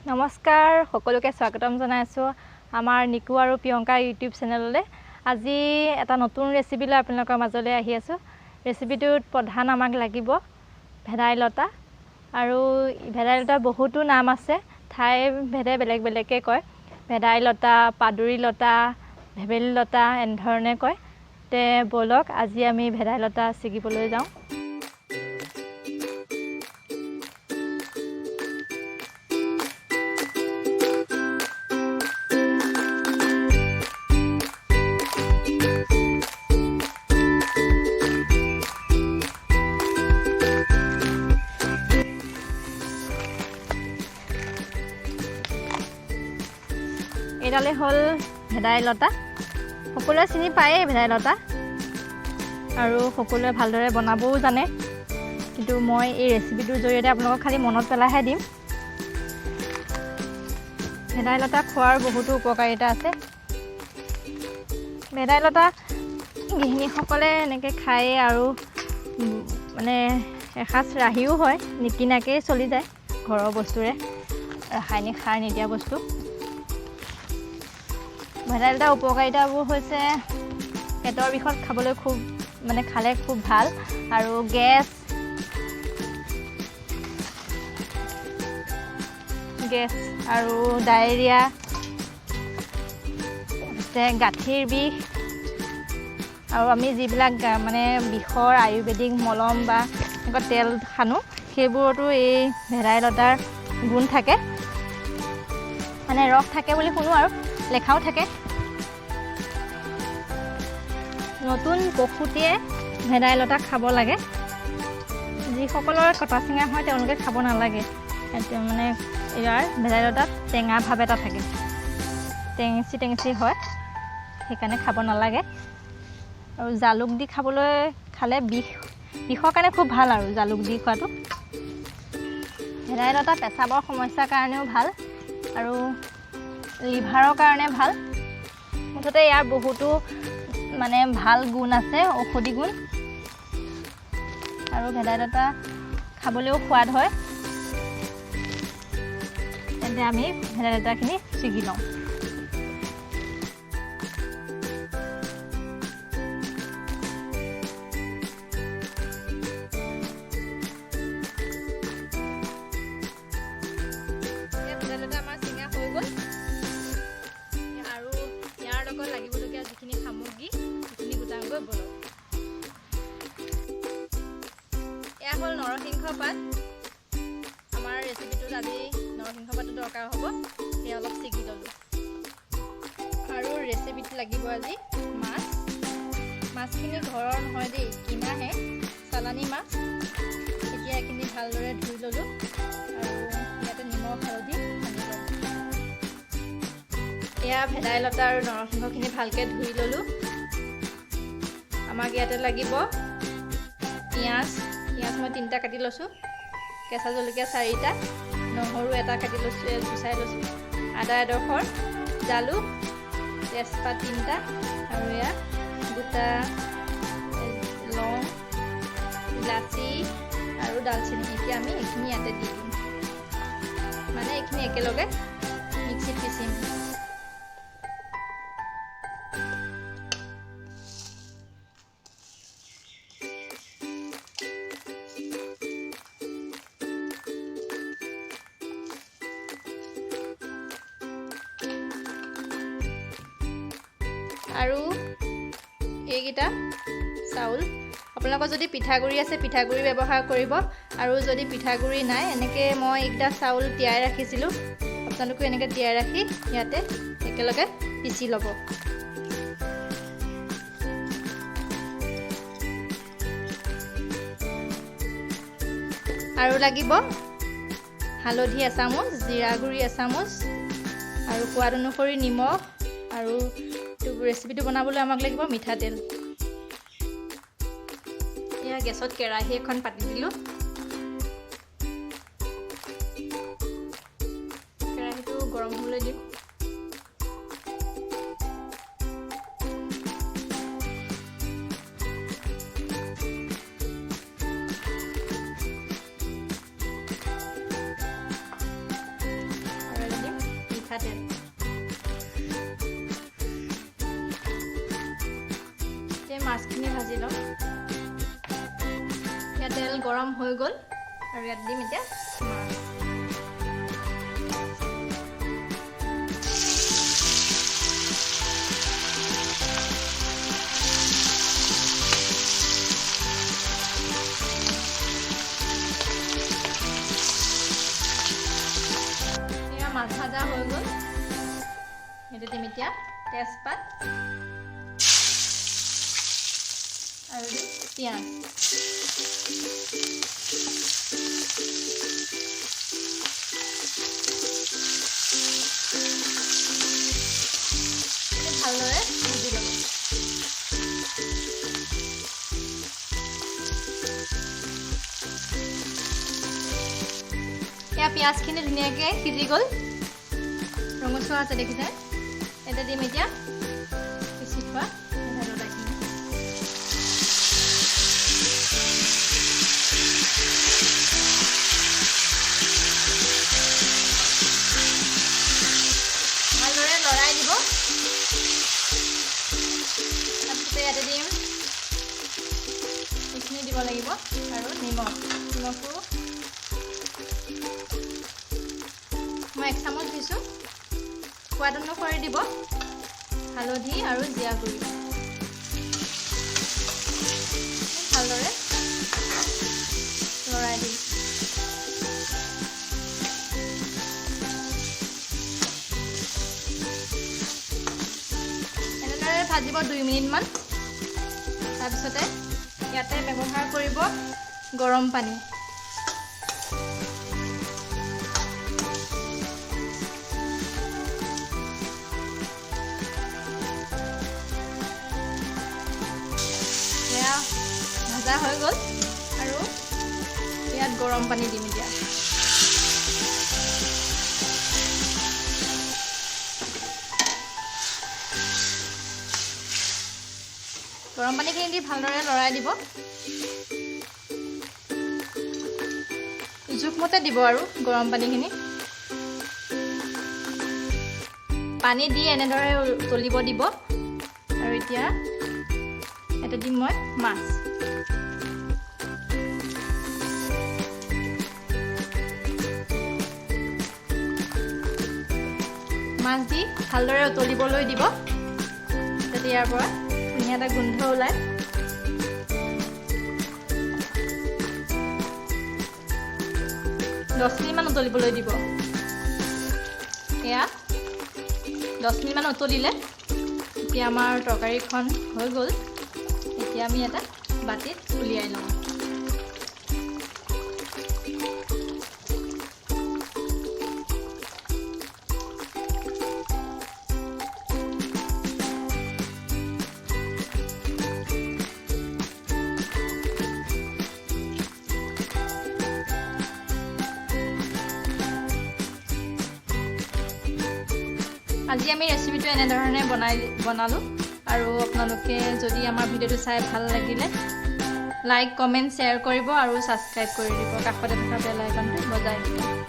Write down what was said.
নমস্কাৰ সকলোকে স্বাগতম জনাইছো আমাৰ নিকু আৰু প্ৰিয়ংকা ইউটিউব চেনেললৈ। আজি এটা নতুন ৰেচিপি লৈ আপোনালোকৰ মাজলৈ আহি আছো। ৰেচিপিটোত প্ৰধান আমাক লাগিব ভেদাইলতা, আৰু ভেদাইলতা বহুতো নাম আছে, ঠাই ভেদে বেলেগ বেলেগকে কয়। ভেদাইলতা, পাদুৰি লতা, ভেবেলী লতা এনেধৰণে কয়। তে বলক আজি আমি ভেদাইলতা ছিগিবলৈ যাওঁ। এডালে হ'ল ভেদাইলতা। সকলোৱে চিনি পায়েই ভেদাইলতা, আৰু সকলোৱে ভালদৰে বনাবও জানে, কিন্তু মই এই ৰেচিপিটোৰ জৰিয়তে আপোনালোকক খালি মনত পেলাইহে দিম। ভেদাইলতা খোৱাৰ বহুতো উপকাৰিতা আছে। ভেদাইলতা গৃহিণীসকলে এনেকৈ খায়ে, আৰু মানে এসাঁজ ৰাহিও হয়, নিকিনাকেই চলি যায় ঘৰৰ বস্তুৰে, ৰাসায়নিক সাৰ নিদিয়া বস্তু। ভেদাইলতাৰ উপকাৰিতাবোৰ হৈছে পেটৰ বিষত খাবলৈ খালে খুব ভাল, আৰু গেছ আৰু ডায়েৰিয়া, গাঁঠিৰ বিষ, আৰু আমি যিবিলাক বিষৰ আয়ুৰ্বেদিক মলম বা এনেকুৱা তেল সানো, সেইবোৰতো এই ভেদাইলতাৰ গুণ থাকে, ৰস থাকে বুলি শুনো, আৰু লেখাও থাকে। নতুন প্ৰসূতিয়ে ভেদাইলতা খাব লাগে। যিসকলৰ কটা চিঙা হয় তেওঁলোকে খাব নালাগে। ইয়াৰ ভেদাইলতাত টেঙা ভাৱ এটা থাকে, টেঙেচি হয়, সেইকাৰণে খাব নালাগে। আৰু জালুক দি খালে বিষৰ কাৰণে খুব ভাল, আৰু জালুক দি খোৱাটো। ভেদাইলতা পেচাবৰ সমস্যাৰ কাৰণেও ভাল, আৰু লিভাৰৰ কাৰণে ভাল। মুঠতে ইয়াৰ বহুতো ভাল গুণ আছে, ঔষধি গুণ, আৰু ভেদাইলতা খাবলৈও সোৱাদ হয়। তেন্তে আমি ভেদাইলতাখিনি ছিগি লওঁ। ভেদাইলতা আমাৰ ছিঙা হৈ গ'ল, আৰু ইয়াৰ লগত লাগিবলগীয়া যিখিনি সামগ্ৰী সেইখিনি গোটাকৈ বলক। এয়া হ'ল নৰসিংহ পাত। আমাৰ ৰেচিপিটোত আজি নৰসিংহ পাতো দৰকাৰ হ'ব, সেয়া অলপ ছিগি ল'লোঁ। আৰু ৰেচিপিত লাগিব আজি মাছ। মাছখিনি ঘৰৰ নহয় দেই, কিনাহে, চালানী মাছ। এতিয়া এইখিনি ভালদৰে ধুই ল'লোঁ, আৰু ইয়াতে নিমখ হালধি সানি ল'লোঁ। এয়া ভেদাইলতা আৰু নৰসিংহখিনি ভালকৈ ধুই ল'লোঁ। আমাক ইয়াতে লাগিব পিঁয়াজ মই 3টা কাটি লৈছোঁ, কেঁচা জলকীয়া 4টা, নহৰু 1টা কাটি লৈছোঁ, গুচাই লৈছোঁ, আদা এডোখৰ, জালুক, তেজপাত 3টা, আৰু এয়া গোটা লং, ইলাচি আৰু ডালচেনি। এতিয়া আমি এইখিনি ইয়াতে দি দিম, এইখিনি একেলগে মিক্সিত পিচিম। আৰু এইকেইটা চাউল, আপোনালোকৰ যদি পিঠাগুড়ি আছে পিঠাগুড়ি ব্যৱহাৰ কৰিব, আৰু যদি পিঠাগুড়ি নাই, এনেকৈ মই এইকেইটা চাউল তিয়াই ৰাখিছিলোঁ, আপোনালোকেও এনেকৈ তিয়াই ৰাখি ইয়াতে একেলগে পিচি ল'ব। আৰু লাগিব হালধি এচামুচ, জিৰা গুড়ি এচামুচ, আৰু সোৱাদ অনুসৰি নিমখ, আৰু ৰেচিপিটো বনাবলৈ আমাক লাগিব মিঠাতেল। এয়া গেছত কেৰাহী এখন পাতি দিলোঁ। কেৰাহীটো গৰম হ'বলৈ দিম। মিঠাতেল। এতিয়া মাছখিনি ভাজি লওঁ। এতিয়া তেল গৰম হৈ গ'ল আৰু ইয়াত দিম এতিয়া মাছ। মাছ ভাজা হৈ গ'ল। এইটো দিম এতিয়া তেজপাত আৰু পিঁয়াজ। ভালদৰে ভাজি ল'ব। এয়া পিঁয়াজখিনি ধুনীয়াকৈ সিজি গ'ল। ৰঙচুৱা আছে দেখিছে। এতিয়া দিম এতিয়া পিচি থোৱা ভেদাইলতাখিনি। ভালদৰে লৰাই দিব। তাৰপিছতে ইয়াতে দিম এইখিনি দিব লাগিব আৰু নিমখো মই 1 চামুচ দিছোঁ। সোৱাদ অনুসৰি দিব হালধি আৰু জিৰা গুড়ি। ভালদৰে লৰাই দিম। এনেদৰে ভাজিব 2 মিনিটমান। তাৰপিছতে ইয়াতে ব্যৱহাৰ কৰিব গৰম পানী। ভাজা হৈ গ'ল আৰু ইয়াত গৰম পানী দিম এতিয়া। গৰম পানীখিনি দি ভালদৰে লৰাই দিব। জোখমতে দিব আৰু গৰম পানীখিনি। পানী দি এনেদৰে উতলিব দিব। আৰু এতিয়া এটা দিম মই মাছ। মাছ দি ভালদৰে উতলিবলৈ দিব। যাতে ইয়াৰ পৰা ধুনীয়া এটা গোন্ধ ওলায়। দহ মিনিটমান উতলিবলৈ দিব। এয়া 10 মিনিটমান উতলিলে এতিয়া আমাৰ তৰকাৰীখন হৈ গ'ল। এতিয়া আমি এটা বাটিত উলিয়াই লওঁ। আজি আমি ৰেচিপিটো এনেধৰণে বনালোঁ। আৰু আপোনালোকে যদি আমাৰ ভিডিঅ'টো চাই ভাল লাগিলে লাইক, কমেণ্ট, শ্বেয়াৰ কৰিব আৰু ছাবস্ক্ৰাইব কৰি দিব। কাষতে থকা বেল আইকনটো বজাই দিব।